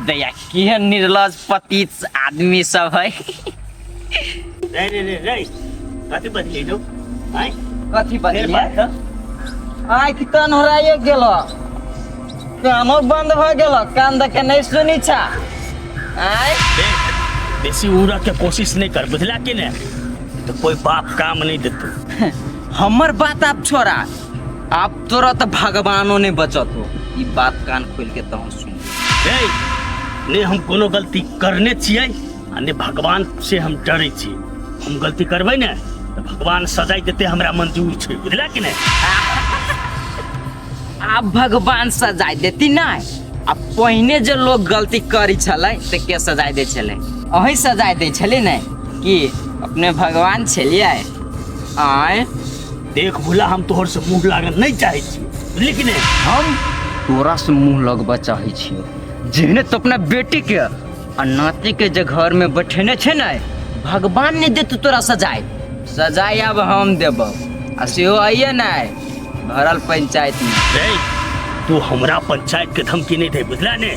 दया केहन निर्लज पतित आदमी सब है। कथी बदलिलो आय कथी फेर बदलिए बात आँखि तन हराइए गेल, कानो बंद भ गेल, कान देखे नहीं सुनी छा। आय देख बेसी उड़ा के कोशिश नहीं कर, बुझला कि ने तो कोई बाप काम नहीं देतो। हमर बात आप छोड़ा, आप तोरा तो भगवानो ने बचत हो। ई बात कान खोल के तो सुन। ने हम कोनो गलती करने छियै आ ने भगवान से हम डरे छी। हम गलती करबै ने तो भगवान सजाई देते, हमरा मंजूर छै, बुझला कि ने। आप भगवान सजाय देती नहीं। अब पहिने जो लोग गलती करी छले तो के सजाय दे छले, अही सजाय दे छले ने कि अपने भगवान छलिए। आय देख भूला, हम तोहर से मुंह लागल नहीं चाहे छी, बुझली कि ने। हम तोरा से मुंह लगबा चाहे छियो, जेहने तो अपना बेटी के और नाती के जे घर में बैठेने छे ने, भगवान ने देत तोरा सजाय। सजाय अब हम देब आ सेहो आइए ना भरल पंचायत में। रे तू हमरा पंचायत के धमकी नहीं दे, बुझला ने।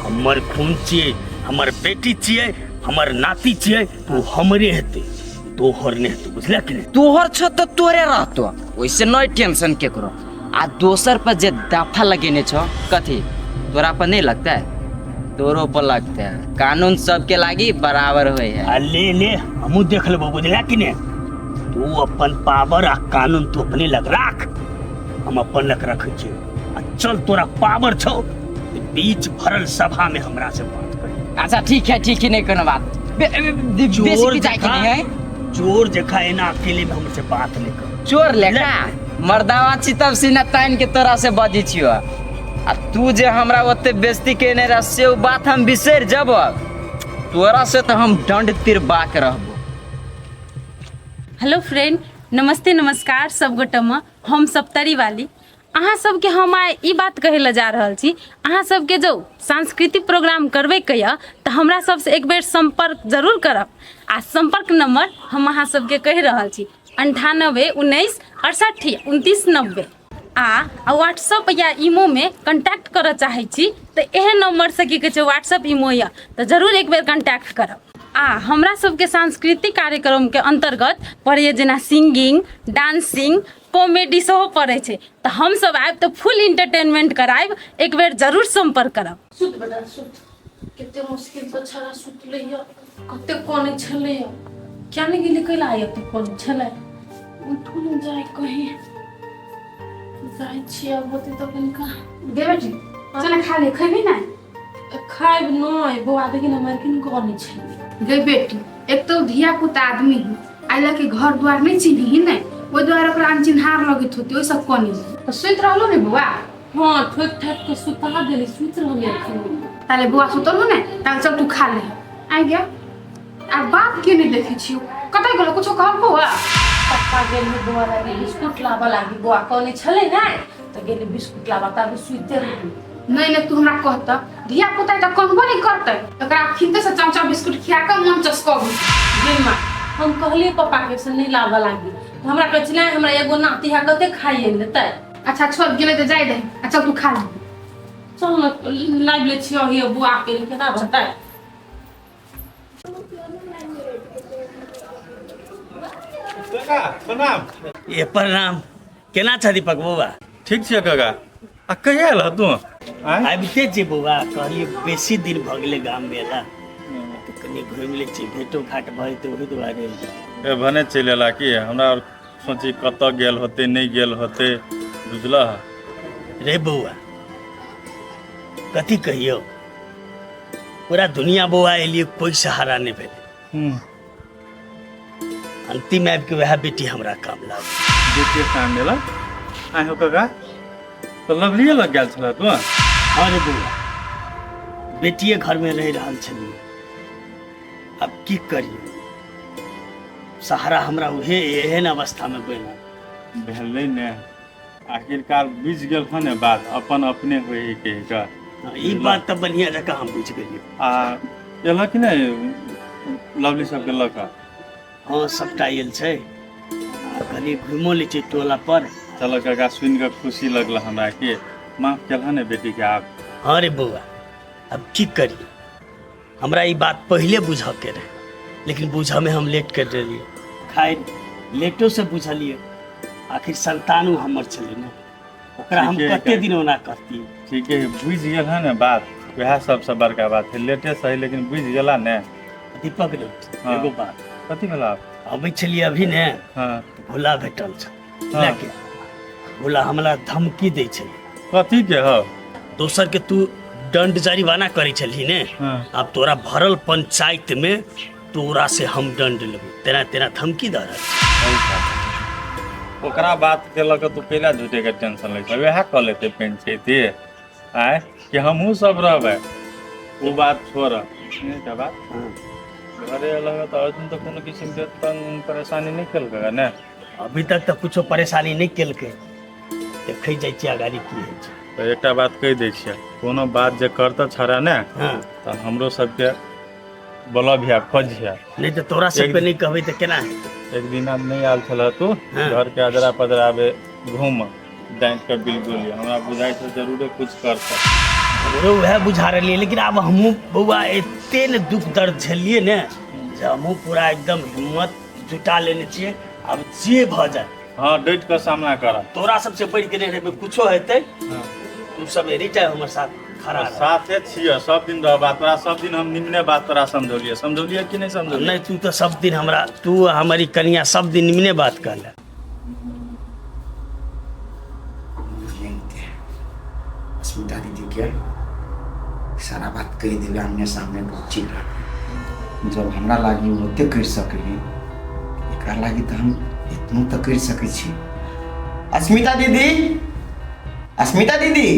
हमर खून छियै, हमर बेटी छियै, हमर नाती छियै, तू हमरे हेते, तोहर ने हेते, बुझला कि ने। तोहर छ तो तोरे रहतो, वैसे नहीं टेंशन के करो। आ दोसर पर जे दफा लगेने छ, कथी तोरा पर नहीं लगता है? तोरो पर लगता है। कानून सबके लागी बराबर होए है। आ ले हमू देख लेबो, बुझला कि ने। तू अपन पावर आ कानून तू अपने लग राख, हम अपन लग रखे छी। आ चल तोरा पावर छौ, बीच भरल सभा में हमरा से बात कर। अच्छा ठीक है नहीं कोनो बात। बेसी पिटाई के नहीं है। चोर जखा एना अकेले में हमसे बात नहीं कर। चोर लेखा मर्दावा छी तब सीना तान के तोरा से बजी छियो। आ तू जे हमरा ओते बेइज्जती केने रह से उ बात हम बिसर जब, तोरा से तो हम दंड तिरबा के रहबो। हेलो फ्रेंड, नमस्ते नमस्कार सब गोटे में। हम सप्तरी वाली अहाँ सबके हम आइ ई बात कहे ला जा रहल छी। अहाँ सबके जो सांस्कृतिक प्रोग्राम करबे के या तो हमरा सबसे एक बेर संपर्क जरूर करब। आ संपर्क नंबर हम अहाँ सबके कह रहल छी 98 19 68 29 90। आ व्हाट्सअप या इमो में कांटेक्ट करऽ चाहे छी तो एहन नंबर से की कहे छै व्हाट्सअप इमो या तो जरूर एक बेर कांटेक्ट करब। हमरा सबके सांस्कृतिक कार्यक्रम के अंतर्गत पड़े जेना सिंगिंग, डांसिंग, कॉमेडी सेहो पड़े छै। तो हम सब आब तो फुल इंटरटेनमेंट करायब, एक बेर जरूर संपर्क करब। सुत बेटा सुत, कते मुश्किल से छड़ा सुतले य, कते कोने छले य, क्या नहीं गेले कैला आय तो कोन छले। उठू न जाय कहीं जाय छी, अब होते तो कनका दे बेटी चल खा ले। खैबी ना? खाइब नै बौआ, देखि न मार किन कोने छले। गे बेटी, एक तो धिया पुता आदमी है, आइला के घर द्वार नहीं चिन्ही ने, ओइ द्वार ओकरा अनचिन्हार लगत होती, ओइ सब कोनी तो सुत रहलो ने बौआ। हां ठोक ठाक के सुता देली, सुत रहली। ताले बौआ सुतलो ने, ताले चल तू खा ले। आ गया आ बाप के नहीं देखै छियो, कतै गेलो कुछो कहब बौआ? पप्पा गेल बौआ लागी बिस्कुट लाबा लागी, बौआ कोनी छले ना तो गेली बिस्कुट लाबा, ताले सुते रहली। नहीं तू हमरा कहता धिया पुता त कनबो नहीं करते, एकरा खिनते से चमचा बिस्कुट खिया के मन चस्कब गे मां। हम कहलिए पप्पा के से नहीं लाबा लागी, तो हमरा कहै छै नहीं, हमरा एगो नाती है कते खाइए लेतै। अच्छा छोड़ गेले त जाय दे, अच्छा तू खा ले। चल न लाइव ले छियो हियो बुआ के केना रहतै। काका प्रणाम। ये प्रणाम। केना छ दीपक बौआ? ठीक छै काका। आ कहिया एल तू? आबिते छी बौआ, कहलिए बेसी दिन भ गेलै गाम में एला तो कनी घुमि ले छी, भेटो घाट भइ तो ओहि दुआरे। ए भने चलि एला कि हमरा सोची कतऽ गेल होते नहीं गेल होते, बुझला। रे बौआ कथी कहियो, पूरा दुनिया बौआ एलिए, कोई सहारा नहीं भेले। अंतिम आबि के वह बेटी हमरा काम लाग। बेटी काम देला आइ हो काका तो लवलिए लग गेल छला तू? हाँ रे बौआ, बेटिए घर में रह रहल छलिए, अब की करिए, सहारा हमरा उहे एहन अवस्था में बैला भेलै ने। आखिरकार बुझ गेल हन बात, अपन अपने होई के का। ई बात तो बढ़िया जगह हम बुझ गेलिए। आ एला कि नहीं लवली सब के लका? हाँ सबटा आयल छै, कनी घुमो लै छी टोला पर, चलो काका सुन के खुशी लगल हमरा के माफ केलह ने बेटी के आप। हाँ रे बउआ, अब की करिए, हमरा ये बात पहले बुझ के रहे, लेकिन बुझा में हम लेट कर रहिए। खैर लेटो से बुझलिए, आखिर संतानु हमर चले ना, ओकरा हम ठीके कते है। दिन ना करती। ठीक है बुझ गेल है ने बात, वह सबसे बड़का बात है। लेटे सही लेकिन बुझ गेला ने। दीपक रे, हाँ। एगो बात कथी भेला? अबै छलिए अभी ने, हाँ भोला भेटल छ हाँ। लेके भोला हमरा धमकी दै छै, कथी के हो? दोसर के तू दंड जरिमाना करे छली ने, हाँ। अब तोरा भरल पंचायत में तोरा से हम दंड लेबे, तेरा तेरा धमकी दे रहा। ओकरा बात के लग तू पहला झूठे के टेंशन ले वह कह लेते पंचायती आए कि हमहू सब रहबे, वो बात छोड़ का बात। घरे अलग तो अर्जुन तो कोनो किस्म के तंग परेशानी नहीं केलकै ने। अभी तक तो कुछो परेशानी नहीं केलकै, देखै जाइ छी अगाड़ी की होइ छै। तो एकटा बात कह दै छियै, कोनो बात जे करता छड़ा ने हाँ, तो हमरो सबके बोला भी खोज है। नहीं तो तोरा सब पे नहीं कहबै तो केना हेतै। एक दिन आज नहीं आल छल तू हाँ। घर के अदरा पदरा आबे घूम डांट के बिल्कुल हमरा बुझाई तो जरूरे कुछ करता। हमरो वह बुझा रही, लेकिन अब हमहूँ बउआ एते ने दुख दर्द झेलिए ने, जे हमहूँ पूरा एकदम हिम्मत जुटा लेने छियै। अब जे भ जाए हाँ डट के सामना कर। तोरा सबसे बढ़ के नहीं रहबै, कुछो हेतै तू सब एनी टाइम हमर साथ खड़ा रह। साथे छियै सब दिन रहबा, तोरा सब दिन हम निम्ने बात तोरा समझौलिए कि नहीं समझौलिए? नहीं तू तो सब दिन हमरा, तू हमारी कन्या सब दिन निमने बात कहला। अस्मिता दीदी के सारा बात कही देवे आमने सामने पहुँची रहा। जब हमरा लागी ओते कर सकली, एकरा लागी तो हम इतनो तो कर सकै छी। अस्मिता दीदी, अस्मिता दीदी,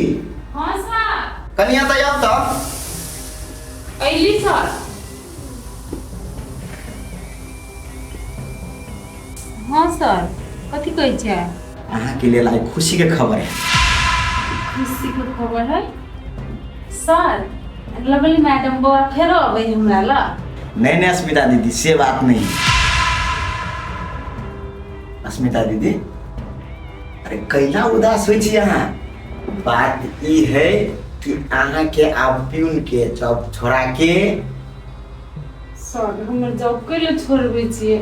हाँ सर, कनिया तो आब तो अइली सर। हाँ सर, कथी कहै छै? अहाँ के लेल आइ खुशी के खबर है। खुशी के खबर है सर, लवली मैडम बौआ फेरो अबै हमरा ला। नहीं नहीं अस्मिता दीदी, से बात नहीं। अस्मिता दीदी, अरे कैला उदास होइ छी अहाँ? बात ई है कि अहाँ के आब प्यून के जॉब छोड़ा के सर हमर जॉब कैले छोड़बै छियै,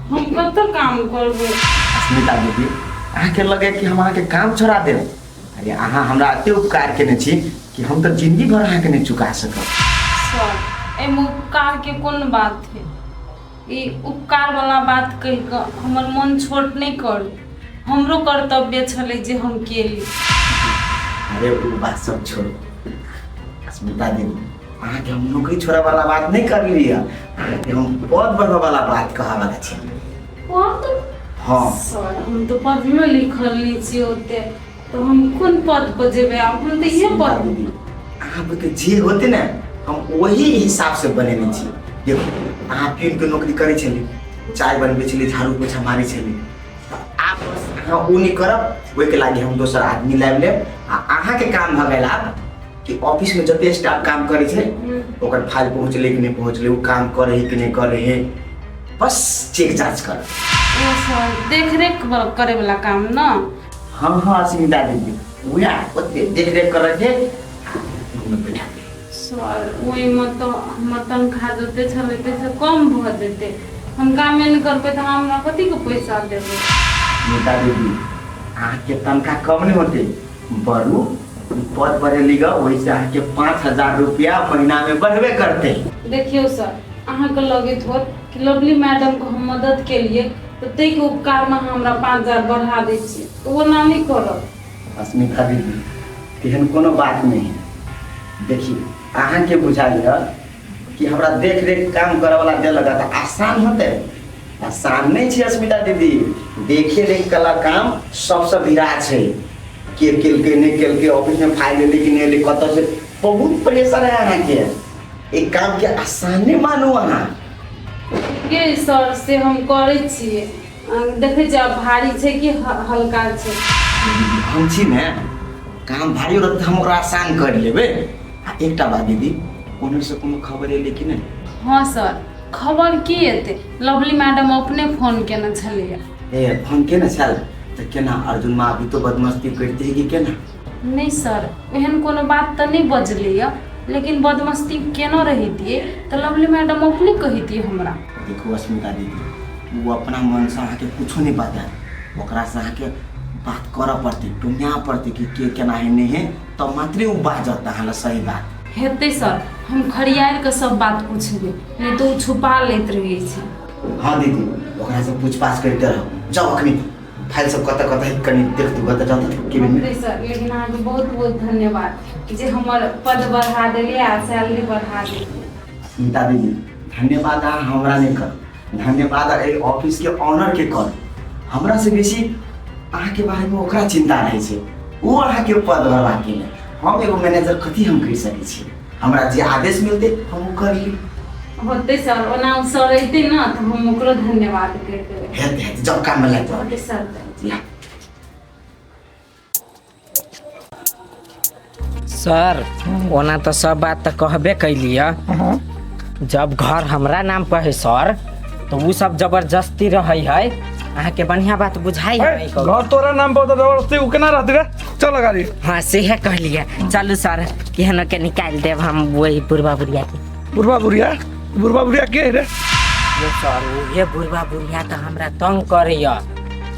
हम कतऽ काम करबै? अस्मिता दीदी, अहाँ के लगे कि हम अहाँ के काम छोड़ा देब? अरे अहाँ हमरा एते उपकार केने छी कि हम तो जिंदगी भर अहाँ के नहीं चुका सकब। सर एहिमे उपकार के कोन बात है? ई उपकार वाला बात कहि कऽ हमर मन छोट नहीं करू, हमरो कर्तव्य छलै जे हम केली। अरे वो बात सब छोड़ो अस्मिता दीदी, अहाँ के हम नौकरी छोड़ा वाला बात नहीं कर लिया, हम पद बढ़वा वाला बात कहा वाला छी। हाँ सर हम तो पढ़लो लिखल नहीं छी ओते, तो हम कोन पद पर जेबै? आब हम तो ये अस्मिता पद। दीदी, अहाँ के जे होते ना हम वही हिसाब से बनेने छी। देखो अहाँ प्यून के नौकरी करे छली, चाय बनबे छली, झाड़ू पोछा मारे छली, आप बस अहाँ उ नहीं करब, ओहि के लागी हम दोसर आदमी लाइब लेब। आ अहाँ के काम भ गेल आब कि ऑफिस में जते स्टाफ काम करे छै ओकर फाइल पहुंचले कि नहीं पहुंचले, वो काम करे है कि नहीं करे है, बस चेक जांच कर। ओ सर देख रेख करे वाला काम ना? हाँ हाँ अस्मिता दीदी, वह ओते देख रेख कर रहे बैठा दे। सर ओहिमे तो हमर तनख्वाह जते छलै ताहिसँ कम भऽ जेतै, हम कामे नहि करबै तऽ हमरा कथीके पैसा देबै? अस्मिता दीदी, अहाँ के तनख्वाह कम नहीं होते, बड़ू पद बढ़ेली ग, वही से अहाँ के 5,000 रुपया महीना में बढ़बे करते। देखियौ सर, अहाँके लगैत होत कि लवली मैडम को हम मदद केलिए तो ताहिके उपकारमे हमरा 5,000 बढ़ा दै छियै, तऽ ओना नहि करब। अस्मिता दीदी, तेहन कोनो बात नहीं है। देखिए अहाँ के बुझाइए कि हमरा देख रेख काम करे वाला देलक तो आसान होते? आसान नहीं है अस्मिता दीदी। देखे रेख कला काम सबसे विराट है, के केलके नहीं केलके, ऑफिस में फाइल एले कि नहीं एले, कत से बहुत प्रेशर है अहाँ के। एक काम के आसान नहीं मानू अहाँ। के सर से हम करै छियै, देखै छियै आब भारी छै कि हल्का छै? हम छी ने, काम भारी रहत तऽ हम ओकरा आसान कर लेबै। आ एकटा बात दीदी, कोनो से कोनो खबर एले कि नहीं? हाँ सर, खबर की एतै? लवली मैडम अपने फोन केने छलैया। ए फोन केने छल? तो केना अर्जुन माँ अभी तो बदमस्ती करते है कि केना? नहीं सर, एहन कोनो बात तो नहीं बजली है, लेकिन बदमस्ती केना रही दिए तो लवली मैडम अपने कही दिए हमरा। देखो अस्मिता दीदी, वो अपना मन से अहाँ के कुछ नहीं पता है, ओकरा से अहाँ के बात करऽ पड़ते, टुनिया पड़ते कि के केना है नहीं है, तो मात्र वो बात जाता है सही बात। हेते सर, हम खड़ियार के सब बात पूछबे, नहीं तो छुपा लेत रहे छे। हाँ दीदी, ओकरा से पूछपाछ करते रहो। जाओ अखनी फाइल सब कत है कनी देख तू बता जाता केबिन में। सर, लेकिन अहाँके बहुत बहुत धन्यवाद जे हमर पद बढ़ा देलिए आ सैलरी बढ़ा देलिए। स्मिता दीदी, धन्यवाद अहाँ हमरा नहीं कर, धन्यवाद एहि ऑफिस के ऑनर के कर। हमरा से बेसी अहाँ के बारे में ओकरा चिंता रहे छै, वो अहाँ के पद बढ़वा के ले। हम एगो मैनेजर कथी हम कर सकै छी, हमरा जे आदेश मिलते हम वो कर ली। होते सर, ओना सर अइते ना तो हम ओकरो धन्यवाद कर देबै। हेते जब काम में लग जाओ। होते सर। सर ओना तो सब बात तो कहबे कैलिए, जब घर हमरा नाम पर है सर तो वो सब जबरदस्ती रहे है, अहाँ के बढ़िया बात बुझाई है। घर तोरा नाम पर जबरदस्ती उ केना रहती रे? चल गाड़ी। हाँ से है कहलिए, चलू सर केहनो के निकाल देव हम वही बुढ़वा बुढ़िया के। बुढ़वा बुढ़िया के रे? ये सर ये बुढ़वा बुढ़िया तो हमरा तंग करैया।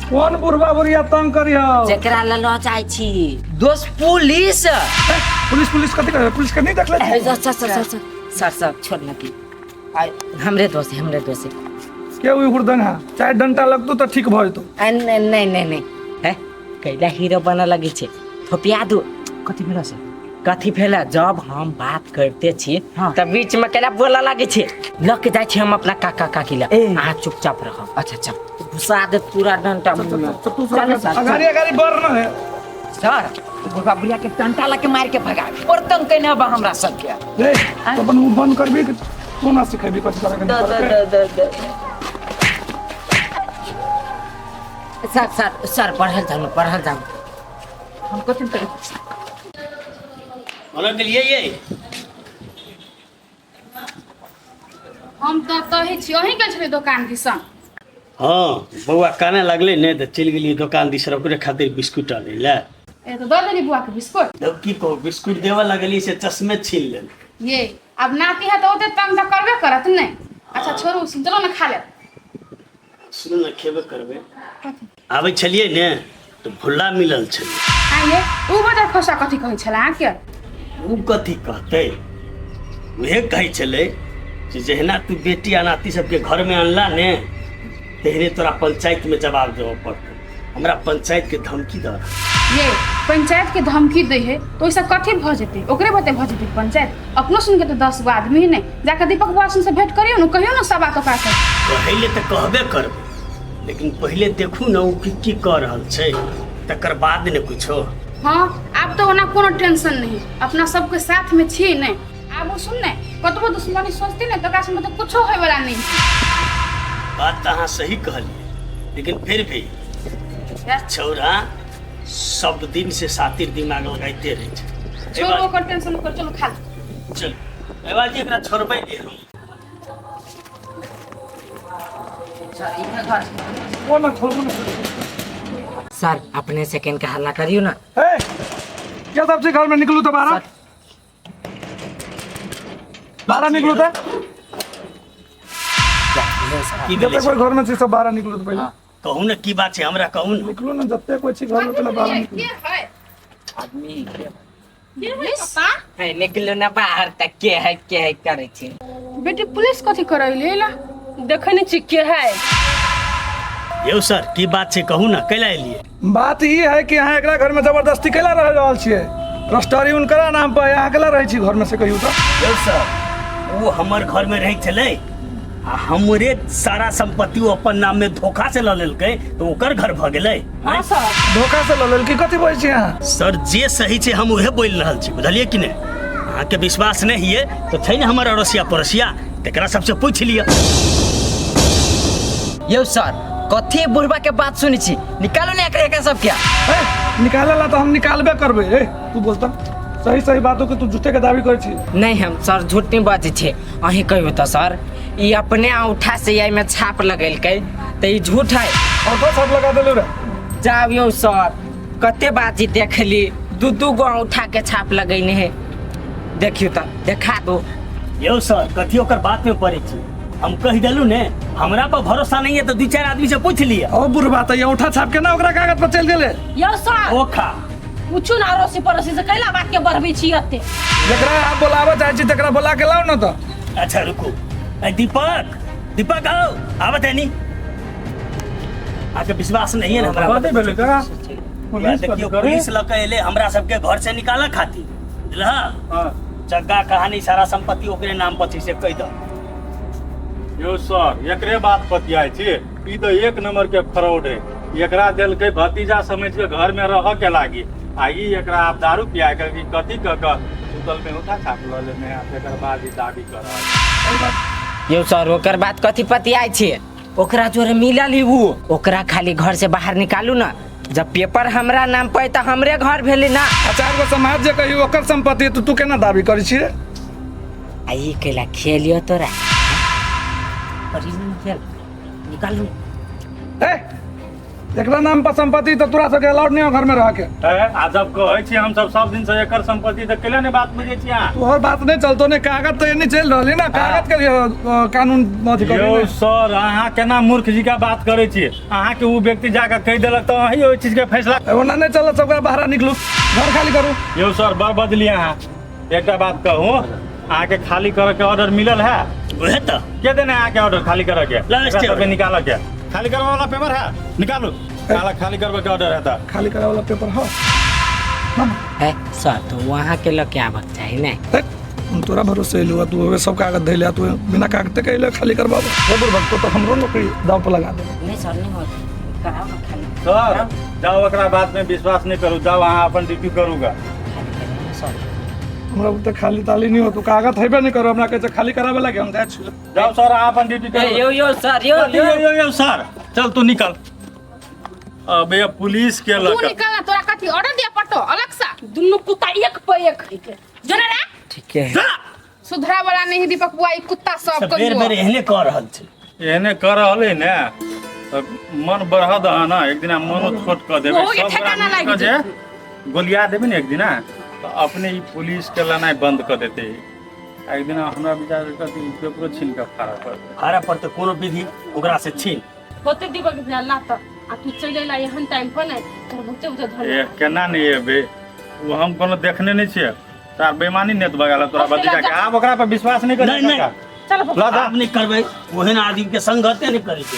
कौन बुढ़वा बुढ़िया तंग करियो? जेकरा ल जाय छी दोस्त पुलिस। पुलिस कथी करे? पुलिस के नहीं देखले? सर छोड़ न की हमरे दोस्त है। के हुई हुरदंगा? चाहे डंटा लगतो तो ठीक भ जतो। नहीं है कैला हीरो बना लगी छे। थोपिया दू कथी भेला जब हम बात करते छी तब बीच में कैला बोला लगे छे, लग जाय छे हम अपना काका काकी ला। अहाँ चुपचाप रहो। अच्छा घुसा दे पूरा डंटा। अगाड़ी बर न है सर, बुढ़वा बुढ़िया के डंटा ला के मार के भगा और तंग कइने बा हमरा सब के। रे अपन मुंह बंद करबी कि तू ना सिखेबी कथी करे के? सर पढ़ल जाऊ हम कथी करे बोलऽ के लिए ये हम तो कहे छी अहीं गेल छलै दुकान दिस। हाँ बउआ काने लगले ने तो चल गेलिए दुकान दिस ओकरे खातिर बिस्कुट आने ला। ए तो दऽ देली बुआ के बिस्कुट। तब की कहू बिस्कुट देवा लगली से चश्मे छीन ले। ये अब नाती है तो ओते तंग तो करबे करत नहीं। अच्छा छोड़ू, चलो ना खा ले। सुन न खेबे करबे। आबै छलिए ने तो भुल्ला मिलल छल। आइए उ बदर खोसा कथी कहै छला आ के? उ कथी कहते? वहे कहै छले कि जहना तू बेटी आ नाती सबके घर में अनला ने तेहने तोरा पंचायत में जवाब देबो पड़तो। हमरा पंचायत के धमकी द। ये पंचायत के धमकी दे है तो ऐसा कथी भ जेते? ओकरे बते भ जेते पंचायत। अपनो सुन के तो 10 गो आदमी नहीं जाके दीपक बुआ से भेंट करियो न, कहियो न सब बात ओकरा से। पहले तो कहबे करबे, लेकिन पहले देखू न उ की कर रहल छै, तकर बाद ने कुछो। हाँ अब तो ओना कोनो टेंशन नहीं, अपना सबके साथ में छी नहीं। आब सुन ने कतबो दुश्मनी सोचती ने तो ओकरा से मतलब कुछो होय वाला नहीं। बात तो अहाँ सही कहलिए, लेकिन फिर भी छौरा सब दिन से सातिर दिमाग लगाइते रहे छै। छोड़ ओकर टेंशन कर, चलो खा चल एवा जी एकरा छोड़बै दे हम। वो ना छोड़ ना। सर अपने सेकंड का हल्ला करियो ना। ए क्या सबसे घर में निकलू तो बाहर निकलू तो की जब भेलै तक कोई घर में से सब बाहर निकलू तो पहले कहू न की बात छै, हमरा कहू न। निकलू ना, जब तक कोई छी घर में पहले बाहर निकलू। के है आदमी ये पापा है निकलो ना बाहर तक के है करे छी। बेटी पुलिस कथी करैले ला? देखने छी के है। यौ सर की बात छै कहू न, कैला एलिए? बात ई है कि यहाँ एकरा घर में जबरदस्ती कैला रह रहल छियै? रस्टरी उनकरा नाम पर यहाँ केला रहे छी घर में से कहियो तो? यौ सर वो हमर घर में रही छलै आ हमरे सारा संपत्ति वो अपन नाम में धोखा से ल लेलकै तो ओकर घर भ गेलै। हाँ सर। धोखा से ल लेल की कथी बोलै छी यहाँ? सर जे सही छै हम उहे बोल रहल छी, बुझलिए कि नहीं? अहाँ के विश्वास नहीं हिए तो छै ने हमर अड़ोसिया पड़ोसिया, तेकरा सबसे पूछ लिया। यो सर कथी बुढ़वा के बात सुनी छी, निकालो ना एकरा सब क्या। निकाले ला तो हम निकालबे करबे। तू बोलता सही बातों के तू झूठे के दावी करे छी। नहीं हम सर झूठ नहीं बाजै छे, अहीं कहियो तो सर ई अपने औठा से आई में छाप लगेलकै त ई झूठ है। और तो सब लगा देलू रे। जाओ यो सर कते बाजी देखली दू गो उठा के छाप लगैने है देखियो त देखा दो यो सर कथी ओकर बात में पड़े छी हम कह देलू ने हमरा पर भरोसा नहीं है तो 2-4 आदमी से पूछ लिया ओ बुढ़वा त ये उठा छाप के ना ओकरा कागज पर चल गेले यो सर ओखा पूछू ना अड़ोसी पड़ोसी से कैला बात के बढ़बी छी अते जकरा आप बोलावे चाहे छी तकरा बोला के लाओ ना तो अच्छा रुको दीपक आओ आवत है नी आके विश्वास नहीं है ना हमरा कथी भेलै का यार देखियो पुलिस लग के एले हमरा सबके घर से निकाला खाती बुझला हां जगह कहानी सारा संपत्ति ओकरे नाम पर से कह दो यो सर एकरे बात पतियाय छी ई तो एक नंबर के फ्रॉड है एकरा दिल के भतीजा समझ के घर में रह के लागी आ ई एकरा आप दारू पिया के कि कथी क क सुतल में उठा छाप ल लेने आ एकर बाद ई दाबी कर यो सर ओकर बात कथी पतियाय छै ओकरा जोरे मिलल ही उ ओकरा खाली घर से बाहर निकालू ना जब पेपर हमरा नाम पे त हमरे घर भेले ना आचार को समाज जे कही ओकर संपत्ति तो तू केना दाबी करै छी आई केला खेलियो तोरा पर खेल निकालू ए एकरा नाम पर संपत्ति तो तोरा सके अलाउड नहीं हो घर में रह के आ जब कहै छी हम सब दिन से एकर संपत्ति त केला ने बात बुझै छी आ तोहर बात नहीं चलतो ने कागज तो नहीं चल रहली ना कागज के कानून अथी करी यो ना सर अहाँ केना मूर्ख जी का बात करै छी अहाँ के उ व्यक्ति जाके कह देलक त अही ओइ चीज के फैसला ओना नहीं चलत सबका बाहर निकलू घर खाली करू यो सर बड़ बदली अहाँ एकटा बात कहूँ अहाँ के खाली करे के ऑर्डर मिलल है वह तो के देने अहाँ के ऑर्डर खाली करे के लास्ट एकरा सबके निकाल के खाली करवा वाला पेपर है निकालू काला खाली करवे के ऑर्डर है त खाली करे वाला पेपर हो है सर तो वहां के लोग क्या बात चाहिए ना हम तोरा भरोसे लुआ तू हवे सब कागज धैले तू बिना कागज के ले खाली करबाबो वो दुर्भक्त तो हमरो नौकरी दाव पर लगा दे नहीं सर नहीं हो कराओ ना खाली सर जाओ एकरा बात में विश्वास नहीं करू जाओ अहाँ अपन ड्यूटी करूगा सर हमरा तो खाली ताली नहीं हो तू कागज हेबे नहीं करो हमरा के खाली करावे लगे हम जाय छी जाओ सर अहाँ अपन ड्यूटी करू यो सर यो सर चल तू निकल अबे पुलिस के तू लगा निकाला तोरा कथी ऑर्डर दिया पड़तो अलग सा दुनु कुत्ता एक पे एक है के जने रे ठीक है सुधरा वाला नहीं दीपक बुआ ई कुत्ता सब को बेर बेर एहने कर रहल छै एहने कर रहले ने तो मन बढ़द है ना एक दिन मनो छोट कर देबे ओहो के ठिकाना लागी जे गोलिया देबे ने एक दिन तो अपने ई पुलिस के लनाई बंद कर देते एक दिन हमरा विचार कथी पेपरो छीन के फाड़ा कर हारा पर तो कोनो विधि ओकरा से छीन होते दीपक जाला त आ तू चले ला एहन टाइम पर नहीं तोर बहुते बहुते धन ए केना नहीं एबे वो हम कोनो देखने नहीं छिए तार बेईमानी नेत बगाला तोरा बदीजा के आप ओकरा पर विश्वास नहीं कर नहीं, नहीं। चलो ला जा आप नहीं करबै ओहन आदमी के संगते नहीं करै छै